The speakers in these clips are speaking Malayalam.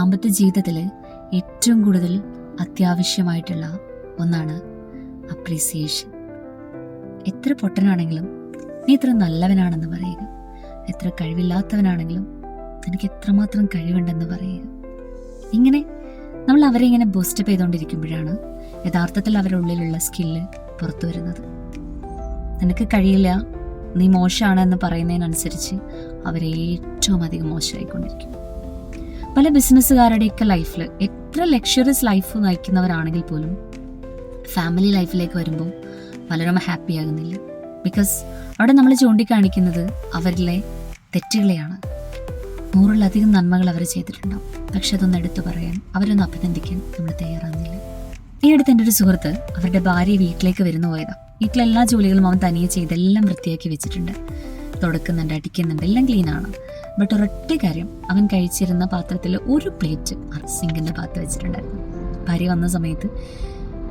ദാമ്പത്യ ജീവിതത്തിൽ ഏറ്റവും കൂടുതൽ അത്യാവശ്യമായിട്ടുള്ള ഒന്നാണ് അപ്രീസിയേഷൻ. എത്ര പൊട്ടനാണെങ്കിലും നീ എത്ര നല്ലവനാണെന്ന് പറയുക, എത്ര കഴിവില്ലാത്തവനാണെങ്കിലും നിനക്ക് എത്രമാത്രം കഴിവുണ്ടെന്ന് പറയുക. ഇങ്ങനെ നമ്മൾ അവരെ ഇങ്ങനെ ബൂസ്റ്റപ്പ് ചെയ്തുകൊണ്ടിരിക്കുമ്പോഴാണ് യഥാർത്ഥത്തിൽ അവരുടെ ഉള്ളിലുള്ള സ്കില്ല് പുറത്തു വരുന്നത്. നിനക്ക് കഴിയില്ല, നീ മോശമാണ് എന്ന് പറയുന്നതിനനുസരിച്ച് അവരെ ഏറ്റവും അധികം മോശമായിക്കൊണ്ടിരിക്കും. പല ബിസിനസ്സുകാരുടെയൊക്കെ ലൈഫിൽ എത്ര ലക്ഷറിയസ് ലൈഫ് നയിക്കുന്നവരാണെങ്കിൽ പോലും ഫാമിലി ലൈഫിലേക്ക് വരുമ്പോൾ പലരും ഹാപ്പി ആകുന്നില്ല. ബിക്കോസ് അവിടെ നമ്മൾ ചൂണ്ടിക്കാണിക്കുന്നത് അവരിലെ തെറ്റുകളെയാണ്. 100-ലധികം നന്മകൾ അവർ ചെയ്തിട്ടുണ്ടാവും, പക്ഷെ അതൊന്നും എടുത്തു പറയാൻ, അവരൊന്ന് അഭിനന്ദിക്കാൻ നമ്മൾ തയ്യാറാകുന്നില്ല. ഈ അടുത്ത് എൻ്റെ ഒരു സുഹൃത്ത് അവരുടെ ഭാര്യ വീട്ടിലേക്ക് വരുന്നു പോയതാണ്. വീട്ടിലെ എല്ലാ ജോലികളും അവൻ തനിയെ ചെയ്തെല്ലാം വൃത്തിയാക്കി വെച്ചിട്ടുണ്ട്, തുടക്കുന്നുണ്ട്, അടിക്കുന്നുണ്ട്, എല്ലാം ക്ലീനാണ്. ബട്ട് ഒരൊറ്റ കാര്യം, അവൻ കഴിച്ചിരുന്ന പാത്രത്തിൽ ഒരു പ്ലേറ്റ് സിങ്കിൻ്റെ ഭാഗത്ത് വെച്ചിട്ടുണ്ടായിരുന്നു. ഭാര്യ വന്ന സമയത്ത്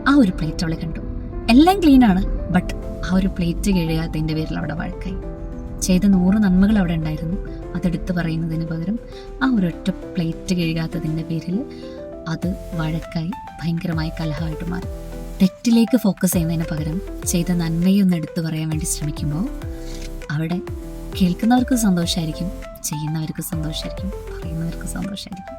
ആ ഒരു പ്ലേറ്റ് അവളെ കണ്ടു. എല്ലാം ക്ലീനാണ്, ബട്ട് ആ ഒരു പ്ലേറ്റ് കഴുകാത്തതിൻ്റെ പേരിൽ അവിടെ വഴക്കായി. ചെയ്ത 100 നന്മകൾ അവിടെ ഉണ്ടായിരുന്നു, അതെടുത്ത് പറയുന്നതിന് പകരം ആ ഒരൊറ്റ പ്ലേറ്റ് കഴുകാത്തതിൻ്റെ പേരിൽ അത് വഴക്കായി ഭയങ്കരമായി കലഹമായിട്ട് മാറി. തെറ്റിലേക്ക് ഫോക്കസ് ചെയ്യുന്നതിന് പകരം ചെയ്ത നന്മയൊന്ന് എടുത്തു പറയാൻ വേണ്ടി ശ്രമിക്കുമ്പോൾ അവിടെ കേൾക്കുന്നവർക്ക് സന്തോഷമായിരിക്കും, ചെയ്യുന്നവർക്ക് സന്തോഷമായിരിക്കും, പറയുന്നവർക്ക് സന്തോഷമായിരിക്കും.